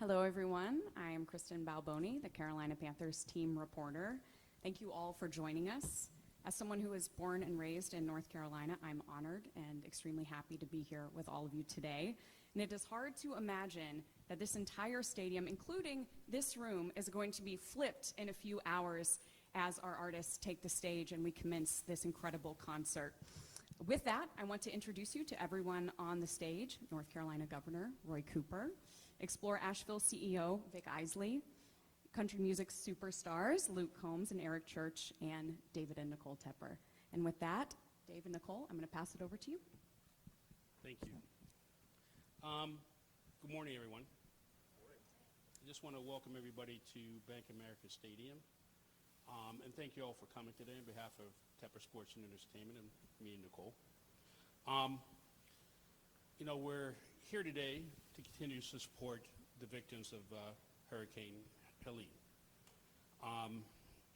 Hello, everyone. I am Kristen Balboni, the Carolina Panthers team reporter. Thank you all for joining us. As someone who was born and raised in North Carolina, I'm honored and extremely happy to be here with all of you today. And it is hard to imagine that this entire stadium, including this room, is going to be flipped in a few hours as our artists take the stage and we commence this incredible concert. With that, I want to introduce you to everyone on the stage: North Carolina Governor Roy Cooper, Explore Asheville CEO Vic Isley, country music superstars Luke Combs and Eric Church, and David and Nicole Tepper. And with that, Dave and Nicole, I'm going to pass it over to you. Thank you. Good morning, everyone. I just want to welcome everybody to Bank of America Stadium. And thank you all for coming today on behalf of Tepper Sports and Entertainment and me and Nicole. We're here today to continue to support the victims of Hurricane Helene.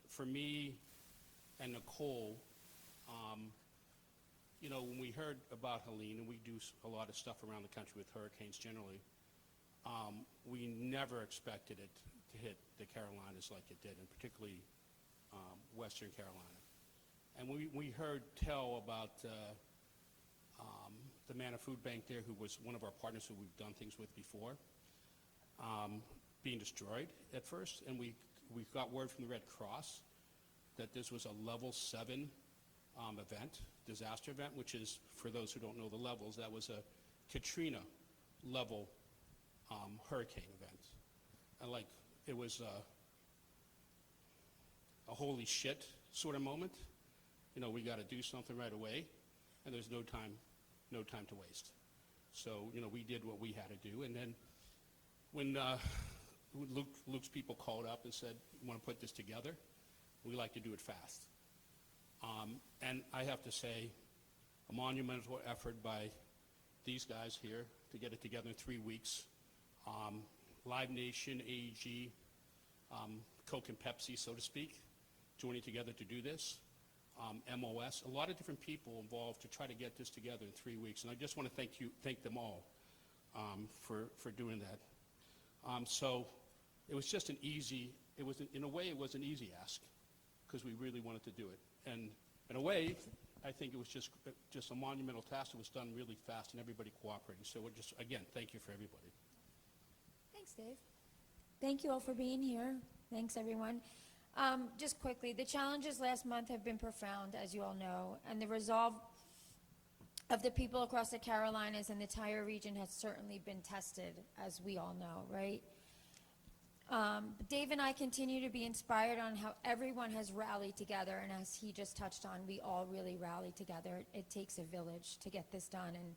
For me and Nicole, when we heard about Helene, and we do a lot of stuff around the country with hurricanes generally, we never expected it to hit the Carolinas like it did, and particularly Western Carolina. And we heard tell about the Manna Food Bank there, who was one of our partners who we've done things with before, being destroyed at first. And we got word from the Red Cross that this was a level 7 event, disaster event, which is, for those who don't know the levels, that was a Katrina level hurricane event. And it was a holy shit sort of moment. We got to do something right away, and there's no time to waste. So, we did what we had to do. And then when Luke's people called up and said, "We want to put this together, we like to do it fast." And I have to say, a monumental effort by these guys here to get it together in 3 weeks. Live Nation, AEG, Coke and Pepsi, so to speak, joining together to do this. MOS, a lot of different people involved to try to get this together in 3 weeks. And I just want to thank them all for doing that. So it was just in a way, it was an easy ask, because we really wanted to do it. And in a way, I think it was just a monumental task. It was done really fast and everybody cooperating. So again, thank you for everybody. Thanks, Dave. Thank you all for being here. Thanks, everyone. Just quickly, the challenges last month have been profound, as you all know, and the resolve of the people across the Carolinas and the entire region has certainly been tested, as we all know, right? Dave and I continue to be inspired on how everyone has rallied together, and as he just touched on, we all really rallied together. It takes a village to get this done, and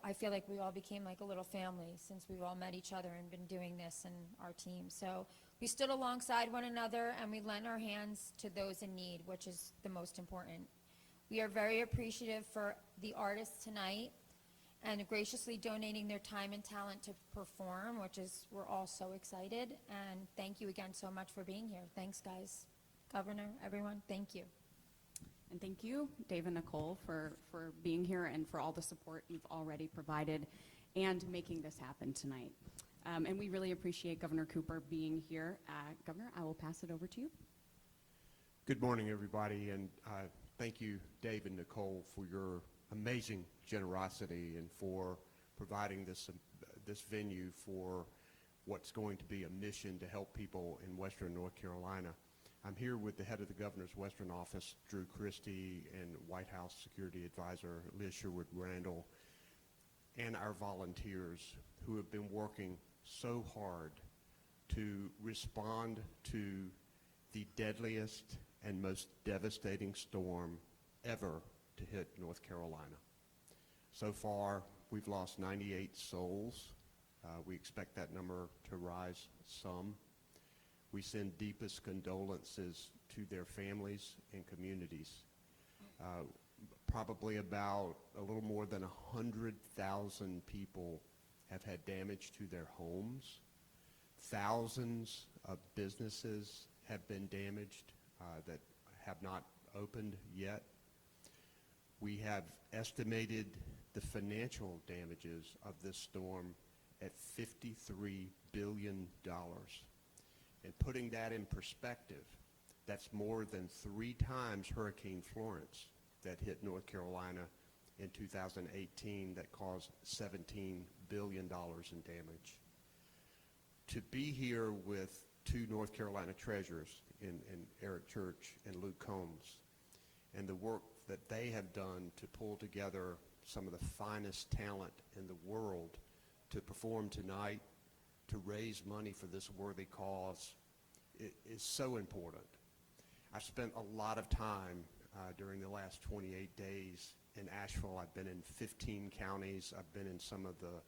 I feel like we all became like a little family since we've all met each other and been doing this and our team. So we stood alongside one another and we lent our hands to those in need, which is the most important. We are very appreciative for the artists tonight and graciously donating their time and talent to perform, we're all so excited. And thank you again so much for being here. Thanks, guys. Governor, everyone, thank you. And thank you, Dave and Nicole, for being here and for all the support you've already provided and making this happen tonight. And we really appreciate Governor Cooper being here. Governor, I will pass it over to you. Good morning, everybody, and thank you, Dave and Nicole, for your amazing generosity and for providing this venue for what's going to be a mission to help people in Western North Carolina. I'm here with the head of the governor's Western office, Drew Christie, and White House Security Advisor Liz Sherwood-Randall, and our volunteers who have been working so hard to respond to the deadliest and most devastating storm ever to hit North Carolina. So far, we've lost 98 souls. We expect that number to rise some. We send deepest condolences to their families and communities. Probably about a little more than 100,000 people have had damage to their homes. Thousands of businesses have been damaged that have not opened yet. We have estimated the financial damages of this storm at $53 billion. And putting that in perspective, that's more than 3 times Hurricane Florence that hit North Carolina in 2018 that caused $17 billion in damage. To be here with 2 North Carolina treasurers in Eric Church and Luke Combs, and the work that they have done to pull together some of the finest talent in the world to perform tonight, to raise money for this worthy cause, it is so important. I've spent a lot of time during the last 28 days in Asheville. I've been in 15 counties. I've been in some of the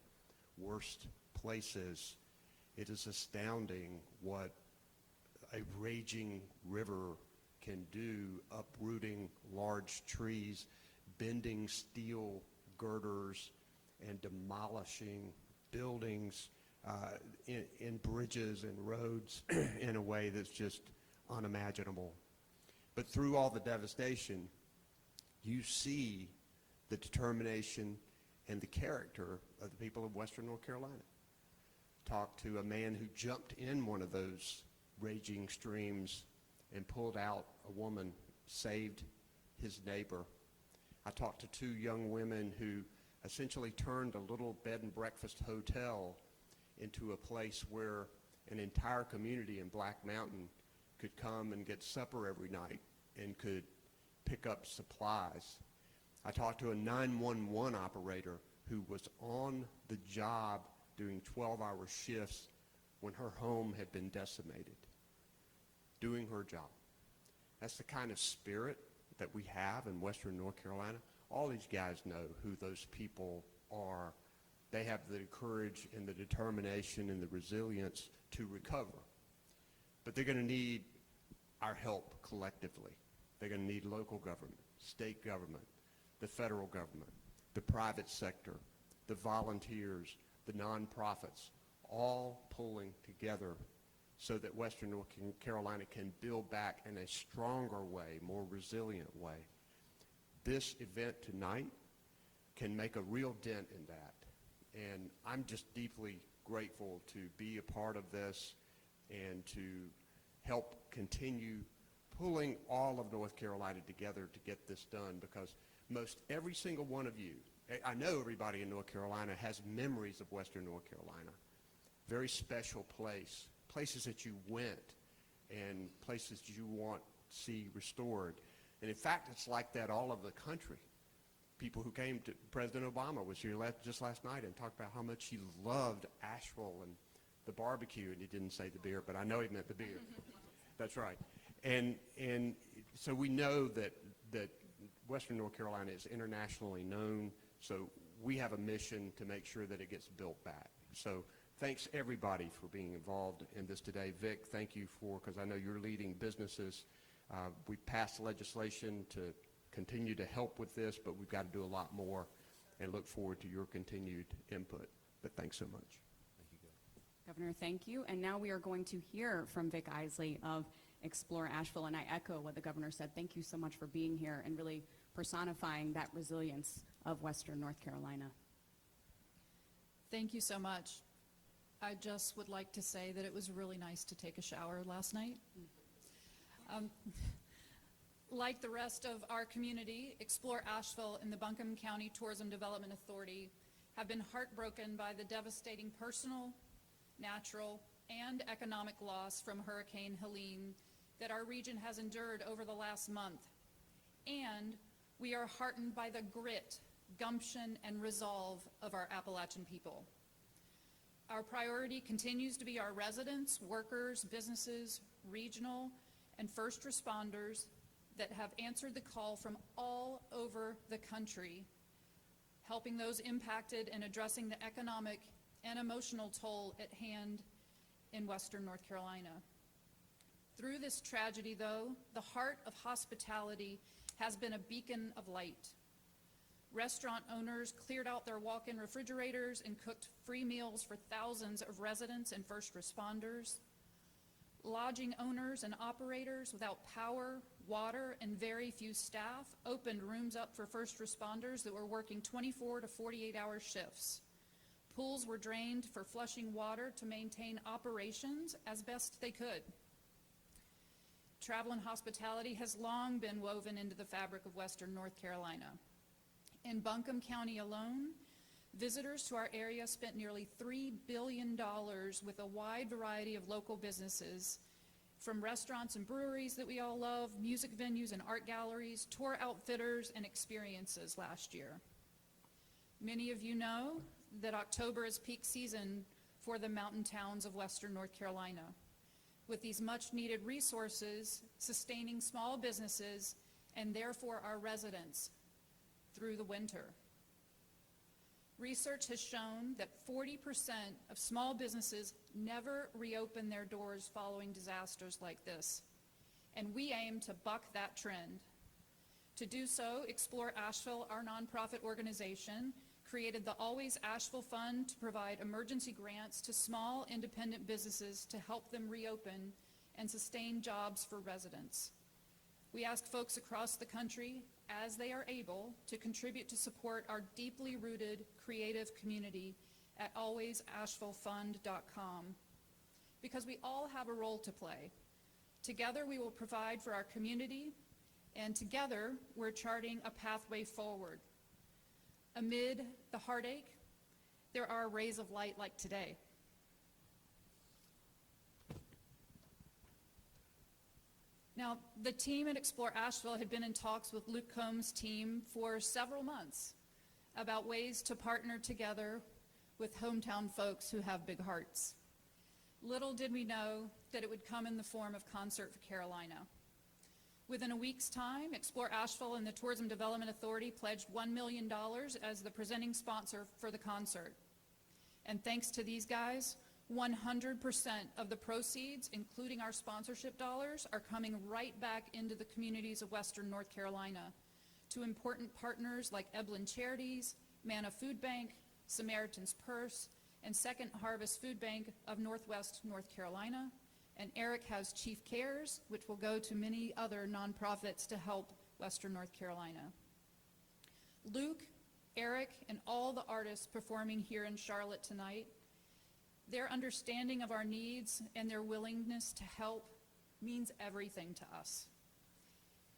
worst places. It is astounding what a raging river can do, uprooting large trees, bending steel girders, and demolishing buildings in bridges and roads in a way that's just unimaginable. But through all the devastation, you see the determination and the character of the people of Western North Carolina. Talked to a man who jumped in one of those raging streams and pulled out a woman, saved his neighbor. I talked to 2 young women who essentially turned a little bed and breakfast hotel into a place where an entire community in Black Mountain could come and get supper every night and could pick up supplies. I talked to a 911 operator who was on the job doing 12-hour shifts when her home had been decimated, doing her job. That's the kind of spirit that we have in Western North Carolina. All these guys know who those people are. They have the courage and the determination and the resilience to recover. But they're going to need our help collectively. They're going to need local government, state government, the federal government, the private sector, the volunteers, the nonprofits, all pulling together so that Western North Carolina can build back in a stronger way, more resilient way. This event tonight can make a real dent in that. And I'm just deeply grateful to be a part of this and to help continue pulling all of North Carolina together to get this done, because most every single one of you, I know everybody in North Carolina has memories of Western North Carolina. Very special place, places that you went and places you want to see restored. And in fact, it's like that all over the country. People who came to, President Obama was here just last night and talked about how much he loved Asheville and the barbecue, and he didn't say the beer, but I know he meant the beer. That's right. And so we know that Western North Carolina is internationally known, so we have a mission to make sure that it gets built back. So thanks everybody for being involved in this today. Vic, thank you because I know you're leading businesses. We passed legislation to continue to help with this, but we've got to do a lot more, and look forward to your continued input. But thanks so much. Thank you, Governor, thank you. And now we are going to hear from Vic Isley of Explore Asheville, and I echo what the governor said. Thank you so much for being here and really personifying that resilience of Western North Carolina. Thank you so much. I just would like to say that it was really nice to take a shower last night. Like the rest of our community, Explore Asheville and the Buncombe County Tourism Development Authority have been heartbroken by the devastating personal, natural, and economic loss from Hurricane Helene that our region has endured over the last month. And we are heartened by the grit, gumption, and resolve of our Appalachian people. Our priority continues to be our residents, workers, businesses, regional, and first responders that have answered the call from all over the country, helping those impacted and addressing the economic and emotional toll at hand in Western North Carolina. Through this tragedy, though, the heart of hospitality has been a beacon of light. Restaurant owners cleared out their walk-in refrigerators and cooked free meals for thousands of residents and first responders. Lodging owners and operators without power, water, and very few staff opened rooms up for first responders that were working 24 to 48-hour shifts. Pools were drained for flushing water to maintain operations as best they could. Travel and hospitality has long been woven into the fabric of Western North Carolina. In Buncombe County alone, visitors to our area spent nearly $3 billion with a wide variety of local businesses, from restaurants and breweries that we all love, music venues and art galleries, tour outfitters, and experiences last year. Many of you know that October is peak season for the mountain towns of Western North Carolina, with these much-needed resources sustaining small businesses and therefore our residents through the winter. Research has shown that 40% of small businesses never reopen their doors following disasters like this, and we aim to buck that trend. To do so, Explore Asheville, our nonprofit organization, created the Always Asheville Fund to provide emergency grants to small independent businesses to help them reopen and sustain jobs for residents. We ask folks across the country, as they are able, to contribute to support our deeply rooted creative community at alwaysashevillefund.com, because we all have a role to play. Together we will provide for our community, and together we're charting a pathway forward. Amid the heartache, there are rays of light like today. Now, the team at Explore Asheville had been in talks with Luke Combs' team for several months about ways to partner together with hometown folks who have big hearts. Little did we know that it would come in the form of Concert for Carolina. Within a week's time, Explore Asheville and the Tourism Development Authority pledged $1 million as the presenting sponsor for the concert. And thanks to these guys, 100% of the proceeds, including our sponsorship dollars, are coming right back into the communities of Western North Carolina to important partners like Eblin Charities, Manna Food Bank, Samaritan's Purse, and Second Harvest Food Bank of Northwest North Carolina. And Eric has Chief Cares, which will go to many other nonprofits to help Western North Carolina. Luke, Eric, and all the artists performing here in Charlotte tonight, their understanding of our needs and their willingness to help means everything to us.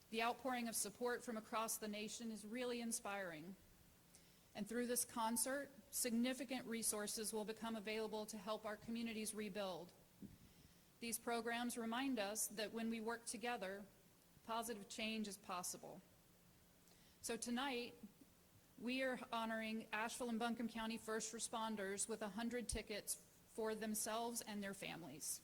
The outpouring of support from across the nation is really inspiring. And through this concert, significant resources will become available to help our communities rebuild. These programs remind us that when we work together, positive change is possible. So tonight, we are honoring Asheville and Buncombe County first responders with 100 tickets for themselves and their families.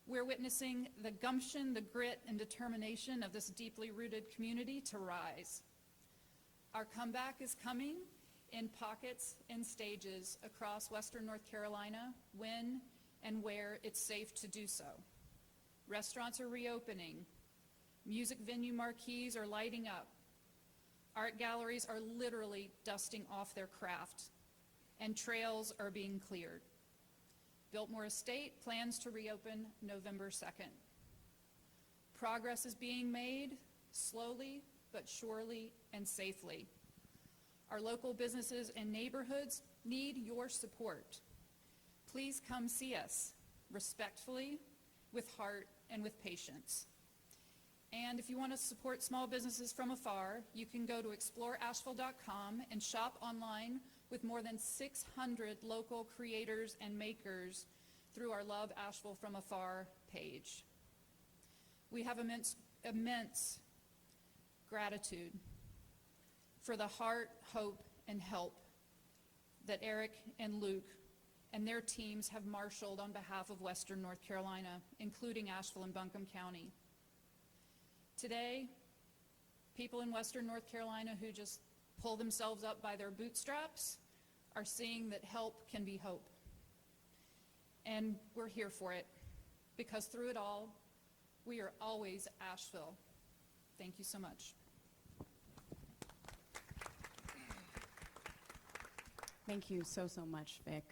We're witnessing the gumption, the grit, and determination of this deeply rooted community to rise. Our comeback is coming in pockets and stages across Western North Carolina when and where it's safe to do so. Restaurants are reopening. Music venue marquees are lighting up. Art galleries are literally dusting off their craft, and trails are being cleared. Biltmore Estate plans to reopen November 2nd. Progress is being made slowly but surely and safely. Our local businesses and neighborhoods need your support. Please come see us respectfully, with heart, and with patience. And if you want to support small businesses from afar, you can go to exploreasheville.com and shop online with more than 600 local creators and makers through our Love Asheville from Afar page. We have immense gratitude for the heart, hope, and help that Eric and Luke and their teams have marshaled on behalf of Western North Carolina, including Asheville and Buncombe County. Today, people in Western North Carolina who just pull themselves up by their bootstraps are seeing that help can be hope. And we're here for it, because through it all, we are always Asheville. Thank you so much. Thank you so much, Vic.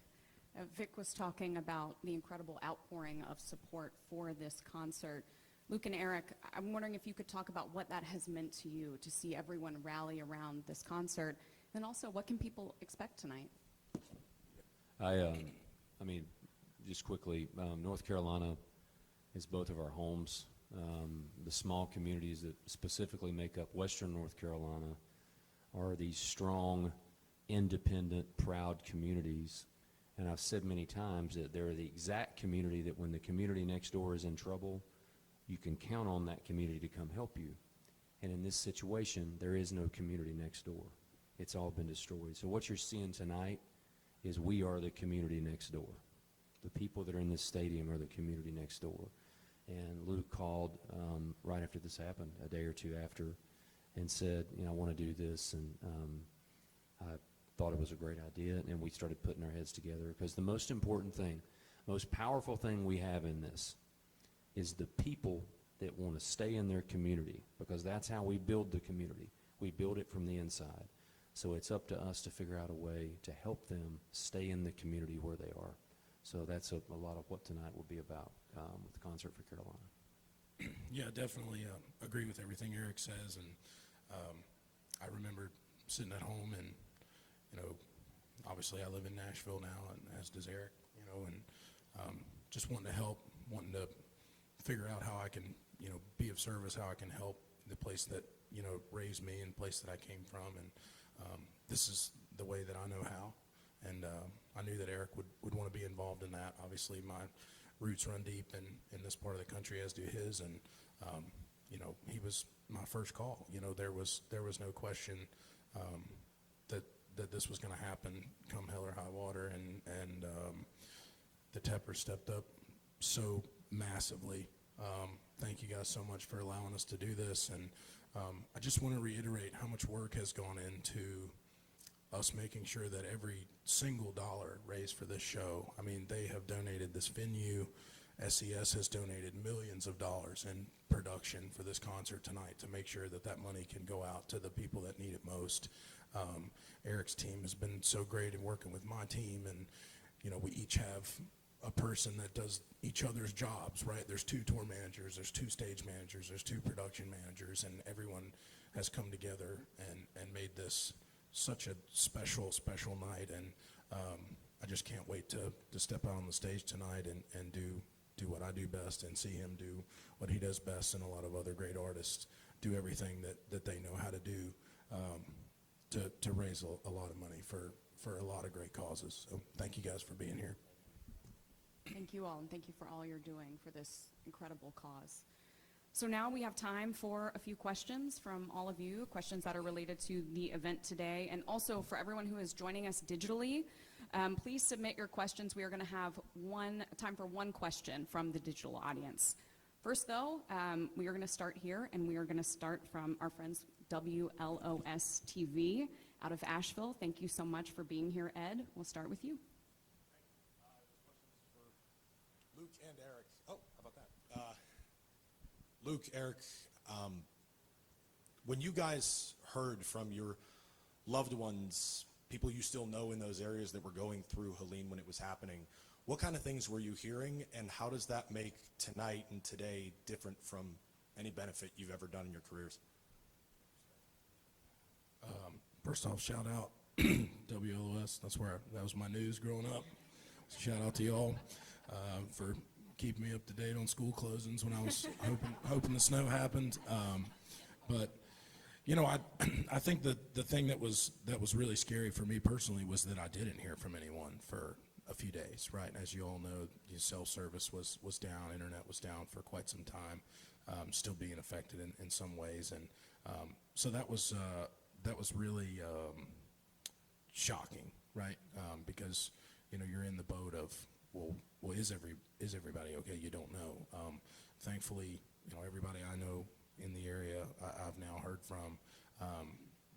Vic was talking about the incredible outpouring of support for this concert. Luke and Eric, I'm wondering if you could talk about what that has meant to you to see everyone rally around this concert, and also what can people expect tonight? I mean, just quickly, North Carolina is both of our homes. The small communities that specifically make up Western North Carolina are these strong, independent, proud communities. And I've said many times that they're the exact community that when the community next door is in trouble, you can count on that community to come help you. And in this situation, there is no community next door. It's all been destroyed. So what you're seeing tonight is we are the community next door. The people that are in this stadium are the community next door. And Luke called right after this happened, a day or two after, and said, I want to do this. And I thought it was a great idea, and we started putting our heads together, because the most important thing, most powerful thing we have in this is the people that want to stay in their community, because that's how we build the community. We build it from the inside. So it's up to us to figure out a way to help them stay in the community where they are. So that's a lot of what tonight will be about with the Concert for Carolina. Yeah, definitely agree with everything Eric says. And I remember sitting at home and, obviously I live in Nashville now, and as does Eric, and just wanting to help, wanting to figure out how I can, be of service, how I can help the place that, raised me and the place that I came from. And this is the way that I know how. And I knew that Eric would want to be involved in that. Obviously, my roots run deep in this part of the country, as do his. And, he was my first call. There was no question that this was going to happen come hell or high water. And the Tepper stepped up so massively. Thank you guys so much for allowing us to do this. And I just want to reiterate how much work has gone into us making sure that every single dollar raised for this show, they have donated this venue. SES has donated millions of dollars in production for this concert tonight to make sure that money can go out to the people that need it most. Eric's team has been so great in working with my team, and we each have a person that does each other's jobs, right? There's 2 tour managers, there's 2 stage managers, there's 2 production managers, and everyone has come together and made this such a special night. And I just can't wait to step out on the stage tonight and do what I do best, and see him do what he does best, and a lot of other great artists do everything that they know how to do to raise a lot of money for a lot of great causes. So thank you guys for being here. Thank you all, and thank you for all you're doing for this incredible cause. So now we have time for a few questions from all of you, questions that are related to the event today, and also for everyone who is joining us digitally. Please submit your questions. We are going to have time for one question from the digital audience. First, though, we are going to start here, and we are going to start from our friends WLOS TV out of Asheville. Thank you so much for being here, Ed. We'll start with you. Luke and Eric. Oh, how about that? Luke, Eric, when you guys heard from your loved ones, people you still know in those areas that were going through Helene when it was happening, what kind of things were you hearing, and how does that make tonight and today different from any benefit you've ever done in your careers? First off, shout out WLOS. That was my news growing up. So shout out to y'all for keeping me up to date on school closings when I was hoping the snow happened. But I think that the thing that was really scary for me personally was that I didn't hear from anyone for a few days, right? As you all know, cell service was down, internet was down for quite some time, still being affected in some ways, and so that was really shocking, right? Because you're in the boat of, well, is everybody okay? You don't know. Thankfully, everybody I know in the area I've now heard from,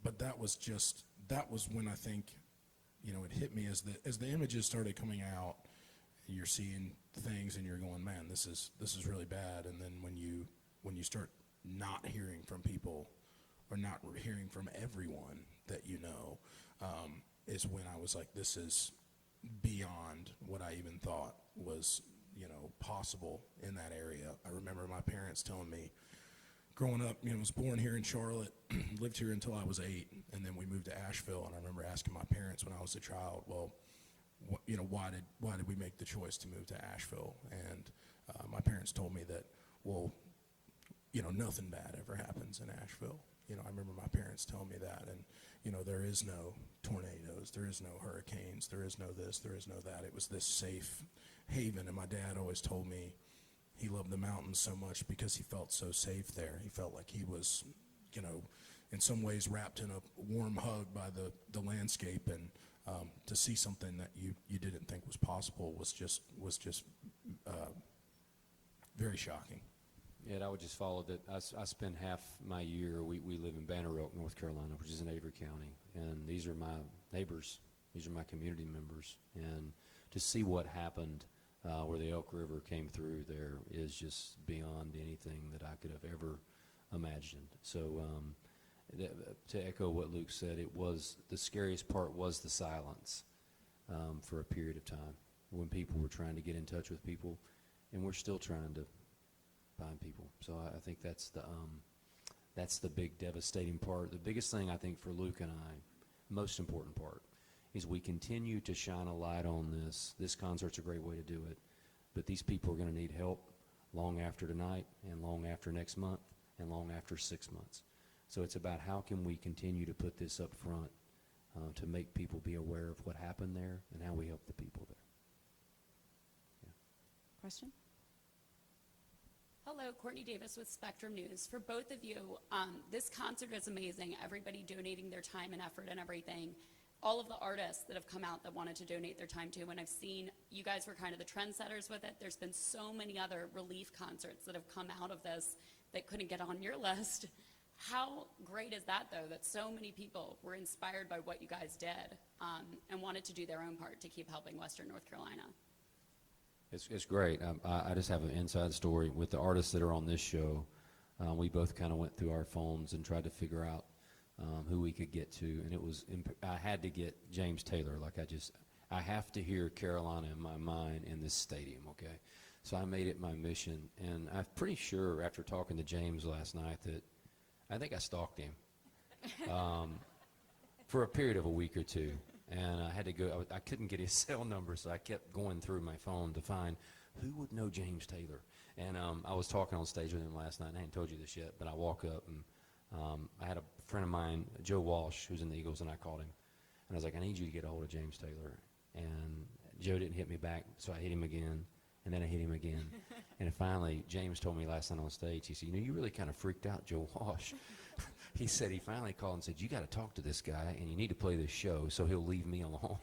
but that was when I think it hit me as the images started coming out. You're seeing things and you're going, man, this is really bad. And then when you start not hearing from people, or not hearing from everyone that is when I was like, this is beyond what I even thought was possible in that area. I remember my parents telling me, growing up, was born here in Charlotte, lived here until I was 8, and then we moved to Asheville. And I remember asking my parents when I was a child, well, why did we make the choice to move to Asheville? And my parents told me that, well, nothing bad ever happens in Asheville. I remember my parents telling me that, and, there is no tornadoes, there is no hurricanes, there is no this, there is no that. It was this safe haven, and my dad always told me he loved the mountains so much because he felt so safe there. He felt like he was, in some ways wrapped in a warm hug by the landscape, and to see something that you didn't think was possible was just very shocking. Yeah, I would just follow that. I spend half my year, we live in Banner Oak, North Carolina, which is in Avery County, and these are my neighbors. These are my community members. And to see what happened where the Elk River came through there is just beyond anything that I could have ever imagined. So to echo what Luke said, the scariest part was the silence for a period of time when people were trying to get in touch with people, and we're still trying to find people. So I think that's the big devastating part. The biggest thing I think for Luke and I, most important part, is we continue to shine a light on this. This concert's a great way to do it, but these people are going to need help long after tonight and long after next month and long after 6 months. So it's about how can we continue to put this up front to make people be aware of what happened there and how we help the people there. Yeah. Question? Hello, Courtney Davis with Spectrum News. For both of you, this concert is amazing. Everybody donating their time and effort and everything. All of the artists that have come out that wanted to donate their time to, and I've seen you guys were kind of the trendsetters with it. There's been so many other relief concerts that have come out of this that couldn't get on your list. How great is that, though, that so many people were inspired by what you guys did and wanted to do their own part to keep helping Western North Carolina? It's great. I just have an inside story with the artists that are on this show. We both kind of went through our phones and tried to figure out who we could get to, and I had to get James Taylor. I have to hear Carolina in my mind in this stadium, okay? So I made it my mission, and I'm pretty sure after talking to James last night that I think I stalked him for a period of a week or two. And I had to go, I couldn't get his cell number, so I kept going through my phone to find who would know James Taylor. And I was talking on stage with him last night, and I hadn't told you this yet, but I walk up, and I had a friend of mine, Joe Walsh, who's in the Eagles, and I called him. And I was like, I need you to get a hold of James Taylor. And Joe didn't hit me back, so I hit him again, and then I hit him again. And finally, James told me last night on stage, he said, you really kind of freaked out Joe Walsh. He said he finally called and said, you got to talk to this guy, and you need to play this show so he'll leave me alone.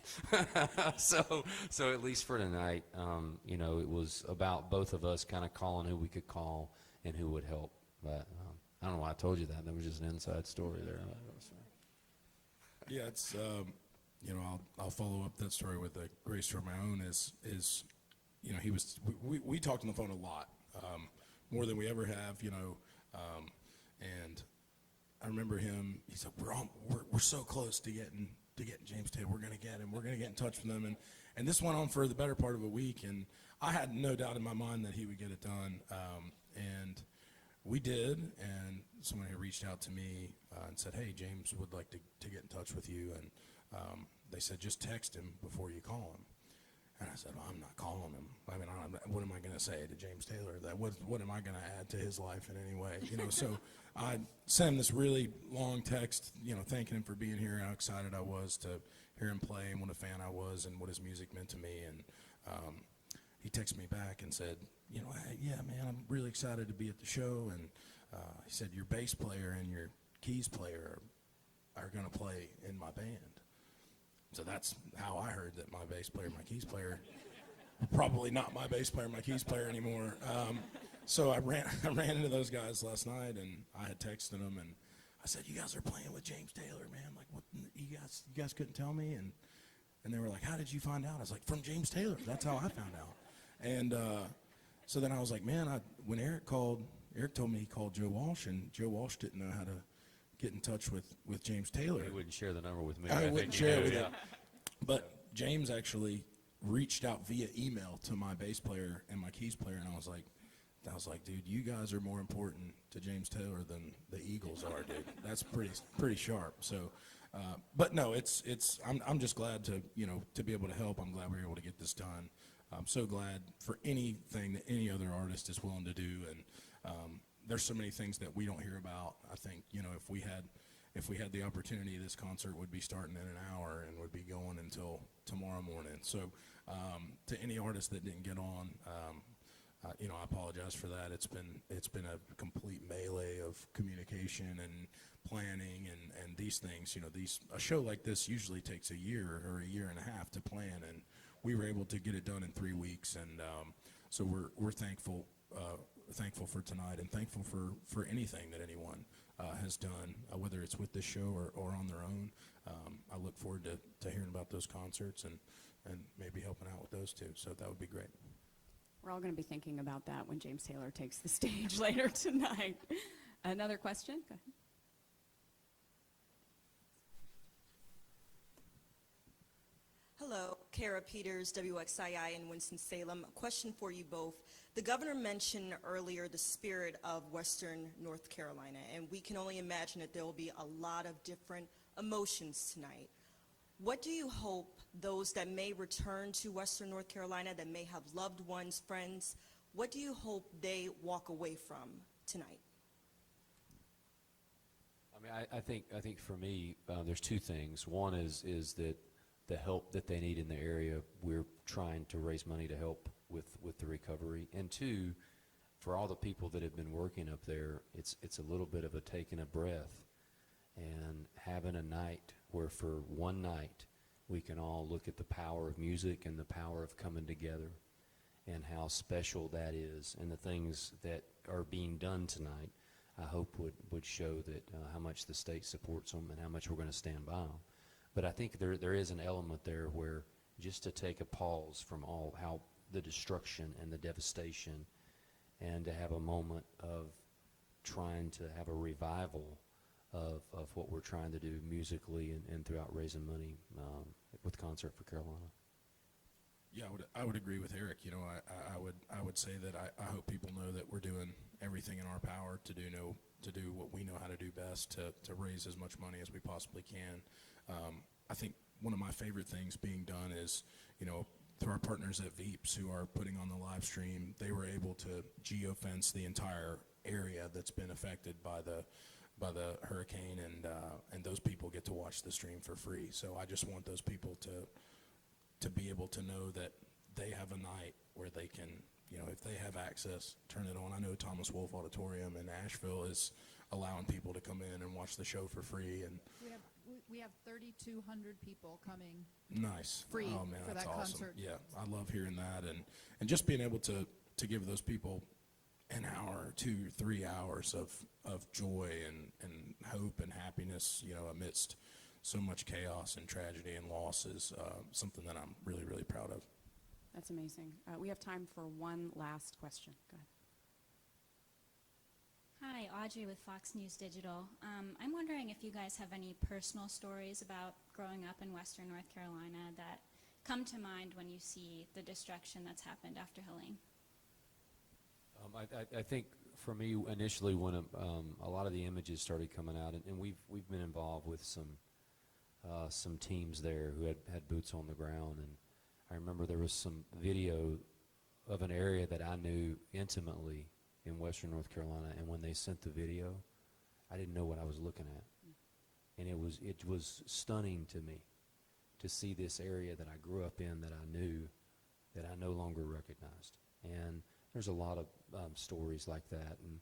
So at least for tonight, it was about both of us kind of calling who we could call and who would help. But I don't know why I told you that. That was just an inside story there. Yeah, it's, I'll follow up that story with a great story of my own is we talked on the phone a lot, more than we ever have, and I remember him, he said, we're so close to getting James Taylor. We're going to get him. We're going to get in touch with him. And this went on for the better part of a week, and I had no doubt in my mind that he would get it done. And we did, and someone had reached out to me and said, hey, James would like to get in touch with you. And they said, just text him before you call him. And I said, well, I'm not calling him. I mean, what am I going to say to James Taylor? What am I going to add to his life in any way? So I sent him this really long text, thanking him for being here and how excited I was to hear him play and what a fan I was and what his music meant to me. And he texted me back and said, hey, yeah, man, I'm really excited to be at the show. And he said, your bass player and your keys player are going to play in my band. So that's how I heard that my bass player, my keys player, probably not my bass player, my keys player anymore. So I ran into those guys last night, and I had texted them, and I said, "You guys are playing with James Taylor, man. Like, what? You guys couldn't tell me?" And they were like, "How did you find out?" I was like, "From James Taylor. That's how I found out." And so then I was like, "Man, when Eric told me he called Joe Walsh, and Joe Walsh didn't know how to get in touch with James Taylor. He wouldn't share the number with me. I wouldn't share it with you. him. But James actually reached out via email to my bass player and my keys player, and I was like, dude, you guys are more important to James Taylor than the Eagles are, dude. That's pretty sharp. So But no, I'm just glad to, to be able to help. I'm glad we were able to get this done. I'm so glad for anything that any other artist is willing to do. And there's so many things that we don't hear about. I think, if we had the opportunity, this concert would be starting in an hour and would be going until tomorrow morning. So to any artist that didn't get on, I apologize for that. It's been a complete melee of communication and planning and these things. A show like this usually takes a year or a year and a half to plan, and we were able to get it done in 3 weeks. And so we're thankful for tonight, and thankful for anything that anyone has done, whether it's with this show or on their own. I look forward to hearing about those concerts and maybe helping out with those too. So that would be great. We're all going to be thinking about that when James Taylor takes the stage later tonight. Another question? Go ahead. Hello, Kara Peters, WXII in Winston-Salem. A question for you both. The governor mentioned earlier the spirit of Western North Carolina, and we can only imagine that there will be a lot of different emotions tonight. What do you hope those that may return to Western North Carolina, that may have loved ones, friends, what do you hope they walk away from tonight? I mean, I think for me, there's two things. One is that the help that they need in the area, we're trying to raise money to help with the recovery. And two, for all the people that have been working up there, it's a little bit of a taking a breath and having a night where for one night we can all look at the power of music and the power of coming together and how special that is, and the things that are being done tonight, I hope would show that how much the state supports them and how much we're going to stand by them. But I think there is an element there where just to take a pause from how the destruction and the devastation, and to have a moment of trying to have a revival of what we're trying to do musically and throughout raising money with Concert for Carolina. Yeah, I would agree with Eric. I would say that I hope people know that we're doing everything in our power to do what we know how to do best to raise as much money as we possibly can. I think one of my favorite things being done is, through our partners at Veeps who are putting on the live stream, they were able to geofence the entire area that's been affected by the hurricane, and those people get to watch the stream for free. So I just want those people to be able to know that they have a night where they can, if they have access, turn it on. I know Thomas Wolfe Auditorium in Asheville is allowing people to come in and watch the show for free. And we have 3,200 people coming. Nice. Free oh, man, for that's that awesome. concert. Yeah, I love hearing that, and just being able to give those people an hour, 2, 3 hours of joy and hope and happiness, amidst so much chaos and tragedy and loss is something that I'm really, really proud of. That's amazing. We have time for one last question. Go ahead. Hi, Audrey with Fox News Digital. I'm wondering if you guys have any personal stories about growing up in Western North Carolina that come to mind when you see the destruction that's happened after Helene. I think for me, initially, when a lot of the images started coming out, and we've been involved with some teams there who had boots on the ground, and I remember there was some video of an area that I knew intimately in Western North Carolina, and when they sent the video, I didn't know what I was looking at, and it was stunning to me to see this area that I grew up in, that I knew, that I no longer recognized. And there's a lot of stories like that, and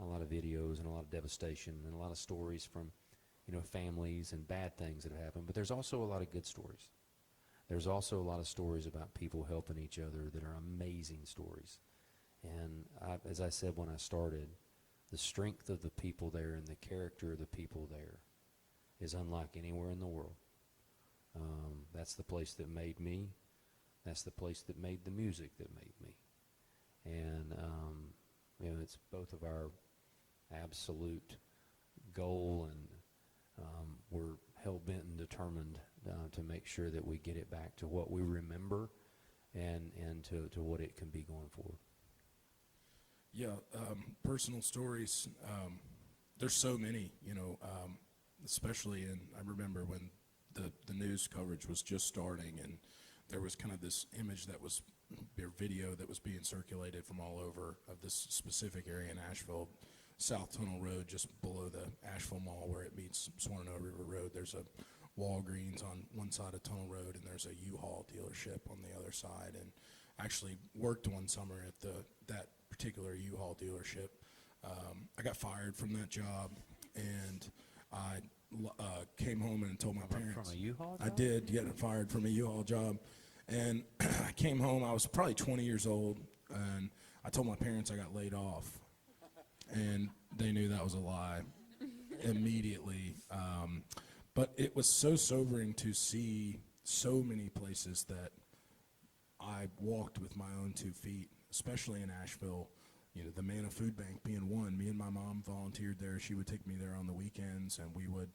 a lot of videos, and a lot of devastation, and a lot of stories from families and bad things that have happened. But there's also a lot of good stories. There's also a lot of stories about people helping each other that are amazing stories. And as I said when I started, the strength of the people there and the character of the people there is unlike anywhere in the world. That's the place that made me. That's the place that made the music that made me. And, it's both of our absolute goal, and we're hell-bent and determined to make sure that we get it back to what we remember and to what it can be going forward. Yeah, personal stories, there's so many, especially I remember when the news coverage was just starting, and there was kind of this image that was, or video that was being circulated from all over of this specific area in Asheville, South Tunnel Road, just below the Asheville Mall where it meets Swarno River Road. There's a Walgreens on one side of Tunnel Road, and there's a U-Haul dealership on the other side. And I actually worked one summer at that particular U-Haul dealership. I got fired from that job, and I came home and told my parents. From a U-Haul I job? did get fired from a U-Haul job. And I came home, I was probably 20 years old, and I told my parents I got laid off. And they knew that was a lie immediately. But it was so sobering to see so many places that I walked with my own 2 feet, especially in Asheville. You know, the Manna Food Bank being one. Me and my mom volunteered there. She would take me there on the weekends, and we would,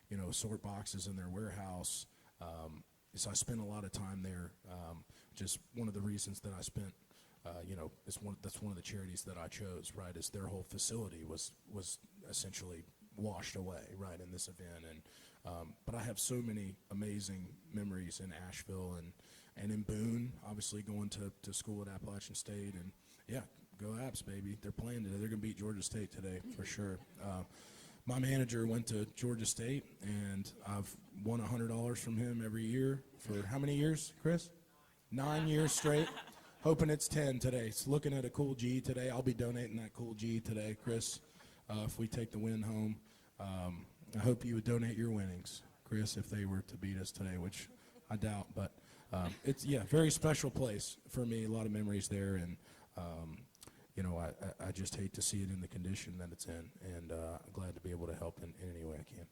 you know, sort boxes in their warehouse. So I spent a lot of time there. Just one of the reasons that I spent, you know, that's one of the charities that I chose, right, is their whole facility was essentially washed away, right, in this event. And but I have so many amazing memories in Asheville and in Boone, obviously going to school at Appalachian State. And, yeah, go Apps, baby. They're playing today. They're going to beat Georgia State today for sure. My manager went to Georgia State, and I've won $100 from him every year for how many years, Chris? 9 years straight. Hoping it's 10 today. So looking at a cool G today. I'll be donating that cool G today, Chris, if we take the win home. I hope you would donate your winnings, Chris, if they were to beat us today, which I doubt. But it's, yeah, very special place for me. A lot of memories there, and you know, I just hate to see it in the condition that it's in, and I'm glad to be able to help in any way I can.